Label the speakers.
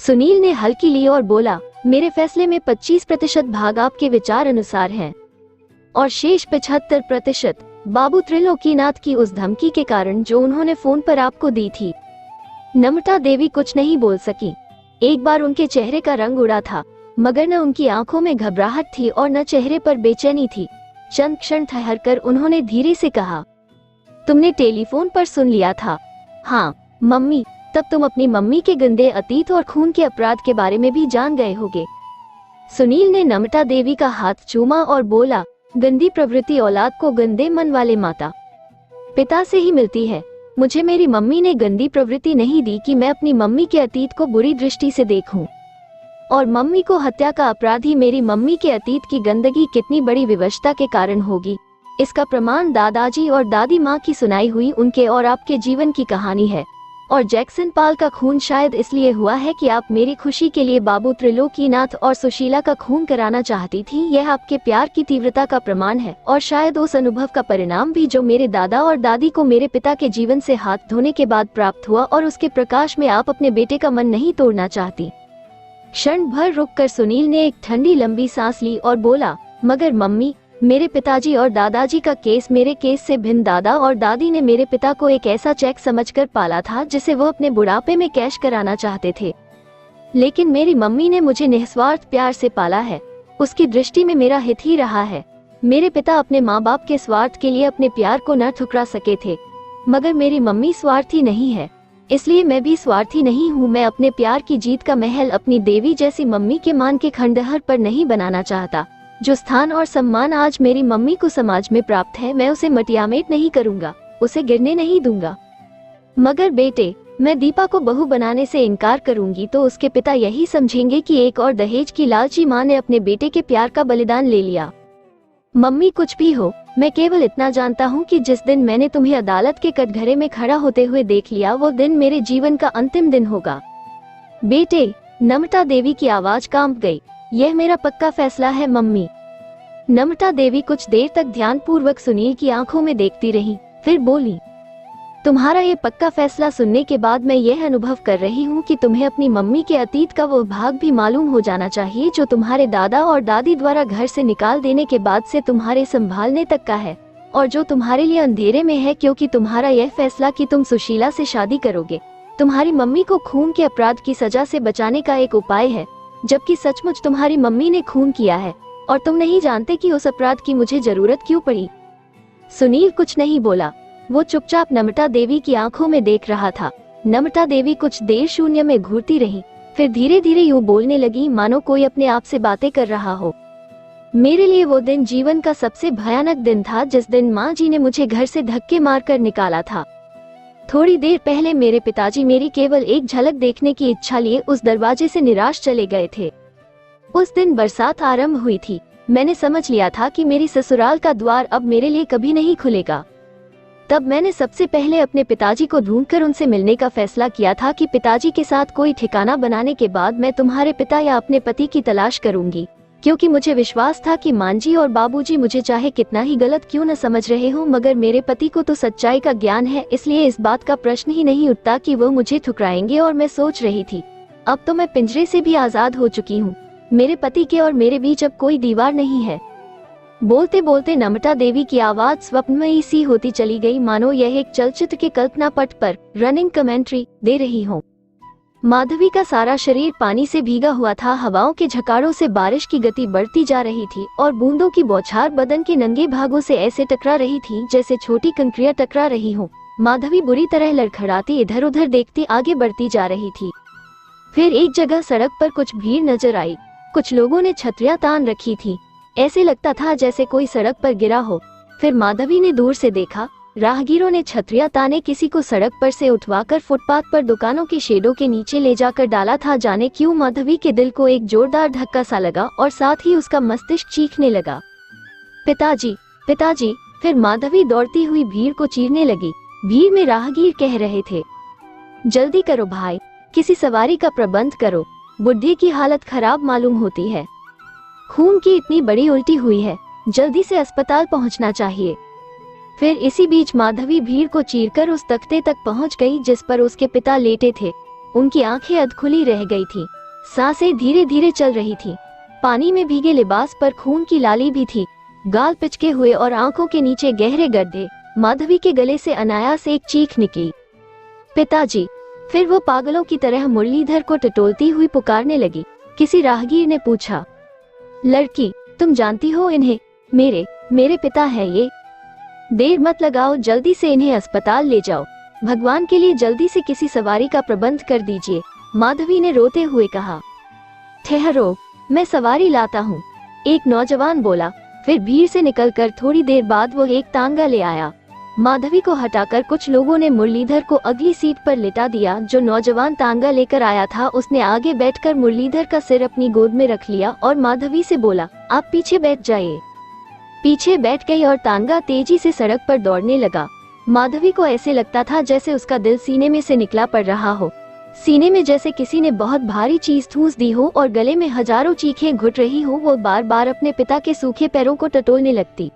Speaker 1: सुनील ने हल्की ली और बोला, मेरे फैसले में 25% भाग आपके विचार अनुसार हैं और शेष 75% बाबू त्रिलोकीनाथ की उस धमकी के कारण जो उन्होंने फोन पर आपको दी थी। नम्रता देवी कुछ नहीं बोल सकी। एक बार उनके चेहरे का रंग उड़ा था, मगर न उनकी आंखों में घबराहट थी और न चेहरे पर बेचैनी थी। चंद क्षण ठहरकर उन्होंने धीरे से कहा, तुमने टेलीफोन पर सुन लिया था? हाँ मम्मी। तब तुम अपनी मम्मी के गंदे अतीत और खून के अपराध के बारे में भी जान गए होगे। सुनील ने नम्रता देवी का हाथ चूमा और बोला, गंदी प्रवृत्ति औलाद को गंदे मन वाले माता पिता से ही मिलती है। मुझे मेरी मम्मी ने गंदी प्रवृत्ति नहीं दी कि मैं अपनी मम्मी के अतीत को बुरी दृष्टि से देखूं। और मम्मी को हत्या का अपराधी मेरी मम्मी के अतीत की गंदगी कितनी बड़ी विवशता के कारण होगी, इसका प्रमाण दादाजी और दादी माँ की सुनाई हुई उनके और आपके जीवन की कहानी है। और जैक्सन पाल का खून शायद इसलिए हुआ है कि आप मेरी खुशी के लिए बाबू त्रिलोकीनाथ और सुशीला का खून कराना चाहती थी। यह आपके प्यार की तीव्रता का प्रमाण है और शायद उस अनुभव का परिणाम भी जो मेरे दादा और दादी को मेरे पिता के जीवन से हाथ धोने के बाद प्राप्त हुआ, और उसके प्रकाश में आप अपने बेटे का मन नहीं तोड़ना चाहती। क्षण भर रुककर सुनील ने एक ठंडी लंबी सांस ली और बोला, मगर मम्मी, मेरे पिताजी और दादाजी का केस मेरे केस से भिन्न। दादा और दादी ने मेरे पिता को एक ऐसा चेक समझकर पाला था जिसे वो अपने बुढ़ापे में कैश कराना चाहते थे, लेकिन मेरी मम्मी ने मुझे निस्वार्थ प्यार से पाला है। उसकी दृष्टि में मेरा हित ही रहा है। मेरे पिता अपने माँ बाप के स्वार्थ के लिए अपने प्यार को न ठुकरा सके थे, मगर मेरी मम्मी स्वार्थी नहीं है, इसलिए मैं भी स्वार्थी नहीं हूँ। मैं अपने प्यार की जीत का महल अपनी देवी जैसी मम्मी के मान के खंडहर पर नहीं बनाना चाहता। जो स्थान और सम्मान आज मेरी मम्मी को समाज में प्राप्त है, मैं उसे मटियामेट नहीं करूँगा, उसे गिरने नहीं दूंगा। मगर बेटे, मैं दीपा को बहू बनाने से इनकार करूंगी तो उसके पिता यही समझेंगे कि एक और दहेज की लालची माँ ने अपने बेटे के प्यार का बलिदान ले लिया। मम्मी, कुछ भी हो, मैं केवल इतना जानता हूँ कि जिस दिन मैंने तुम्हें अदालत के कटघरे में खड़ा होते हुए देख लिया, वो दिन मेरे जीवन का अंतिम दिन होगा। बेटे, नम्रता देवी की आवाज कांप गई। यह मेरा पक्का फैसला है मम्मी। नम्रता देवी कुछ देर तक ध्यानपूर्वक सुनील की आंखों में देखती रही, फिर बोली, तुम्हारा ये पक्का फैसला सुनने के बाद मैं यह अनुभव कर रही हूँ कि तुम्हें अपनी मम्मी के अतीत का वो भाग भी मालूम हो जाना चाहिए जो तुम्हारे दादा और दादी द्वारा घर से निकाल देने के बाद से तुम्हारे संभालने तक का है, और जो तुम्हारे लिए अंधेरे में है, क्योंकि तुम्हारा यह फैसला कि तुम सुशीला से शादी करोगे तुम्हारी मम्मी को खून के अपराध की सजा से बचाने का एक उपाय है, जबकि सचमुच तुम्हारी मम्मी ने खून किया है और तुम नहीं जानते कि उस अपराध की मुझे जरूरत क्यों पड़ी। सुनील कुछ नहीं बोला, वो चुपचाप नम्रता देवी की आंखों में देख रहा था। नम्रता देवी कुछ देर शून्य में घूरती रही, फिर धीरे धीरे यूं बोलने लगी मानो कोई अपने आप से बातें कर रहा हो। मेरे लिए वो दिन जीवन का सबसे भयानक दिन था जिस दिन माँ जी ने मुझे घर से धक्के मारकर निकाला था। थोड़ी देर पहले मेरे पिताजी मेरी केवल एक झलक देखने की इच्छा लिए उस दरवाजे से निराश चले गए थे। उस दिन बरसात आरंभ हुई थी। मैंने समझ लिया था कि मेरी ससुराल का द्वार अब मेरे लिए कभी नहीं खुलेगा। तब मैंने सबसे पहले अपने पिताजी को ढूंढकर उनसे मिलने का फैसला किया था कि पिताजी के साथ कोई ठिकाना बनाने के बाद मैं तुम्हारे पिता या अपने पति की तलाश करूंगी, क्योंकि मुझे विश्वास था कि मांझी और बाबूजी मुझे चाहे कितना ही गलत क्यों न समझ रहे हो, मगर मेरे पति को तो सच्चाई का ज्ञान है, इसलिए इस बात का प्रश्न ही नहीं उठता कि वो मुझे ठुकराएंगे। और मैं सोच रही थी, अब तो मैं पिंजरे से भी आजाद हो चुकी हूँ। मेरे पति के और मेरे बीच अब कोई दीवार नहीं है। बोलते बोलते नम्रता देवी की आवाज स्वप्नमयी सी होती चली गई, मानो यह एक चलचित्र के कल्पना पट पर रनिंग कमेंट्री दे रही हो। माधवी का सारा शरीर पानी से भीगा हुआ था। हवाओं के झकाड़ों से बारिश की गति बढ़ती जा रही थी और बूंदों की बौछार बदन के नंगे भागों से ऐसे टकरा रही थी जैसे छोटी कंकरियां टकरा रही हो। माधवी बुरी तरह लड़खड़ाती इधर उधर देखती आगे बढ़ती जा रही थी। फिर एक जगह सड़क पर कुछ भीड़ नजर आई। कुछ लोगों ने छतरियां तान रखी थी, ऐसे लगता था जैसे कोई सड़क पर गिरा हो। फिर माधवी ने दूर से देखा, राहगीरों ने छतरियां ताने किसी को सड़क पर से उठवाकर फुटपाथ पर दुकानों के शेडों के नीचे ले जाकर डाला था। जाने क्यों माधवी के दिल को एक जोरदार धक्का सा लगा और साथ ही उसका मस्तिष्क चीखने लगा, पिताजी, पिताजी। फिर माधवी दौड़ती हुई भीड़ को चीरने लगी। भीड़ में राहगीर कह रहे थे, जल्दी करो भाई, किसी सवारी का प्रबंध करो, बुढ़े की हालत खराब मालूम होती है, खून की इतनी बड़ी उल्टी हुई है, जल्दी से अस्पताल पहुंचना चाहिए। फिर इसी बीच माधवी भीड़ को चीरकर उस तख्ते तक पहुंच गई जिस पर उसके पिता लेटे थे। उनकी आंखें अधखुली रह गई थी। सांसें धीरे धीरे चल रही थी। पानी में भीगे लिबास पर खून की लाली भी थी। गाल पिचके हुए और आंखों के नीचे गहरे गड्ढे। माधवी के गले से अनायास एक चीख निकली, पिताजी। फिर वो पागलों की तरह मुरलीधर को टटोलती हुई पुकारने लगी। किसी राहगीर ने पूछा, लड़की, तुम जानती हो इन्हें? मेरे पिता है ये। देर मत लगाओ, जल्दी से इन्हें अस्पताल ले जाओ। भगवान के लिए जल्दी से किसी सवारी का प्रबंध कर दीजिए, माधवी ने रोते हुए कहा। ठहरो, मैं सवारी लाता हूँ, एक नौजवान बोला। फिर भीड़ से निकलकर थोड़ी देर बाद वो एक तांगा ले आया। माधवी को हटाकर कुछ लोगों ने मुरलीधर को अगली सीट पर लिटा दिया। जो नौजवान तांगा लेकर आया था उसने आगे बैठकर मुरलीधर का सिर अपनी गोद में रख लिया और माधवी से बोला, आप पीछे बैठ जाइए। पीछे बैठ गई और तांगा तेजी से सड़क पर दौड़ने लगा। माधवी को ऐसे लगता था जैसे उसका दिल सीने में से निकला पड़ रहा हो। सीने में जैसे किसी ने बहुत भारी चीज ठूंस दी हो और गले में हजारों चीखें घुट रही हो। वो बार बार अपने पिता के सूखे पैरों को टटोलने लगती।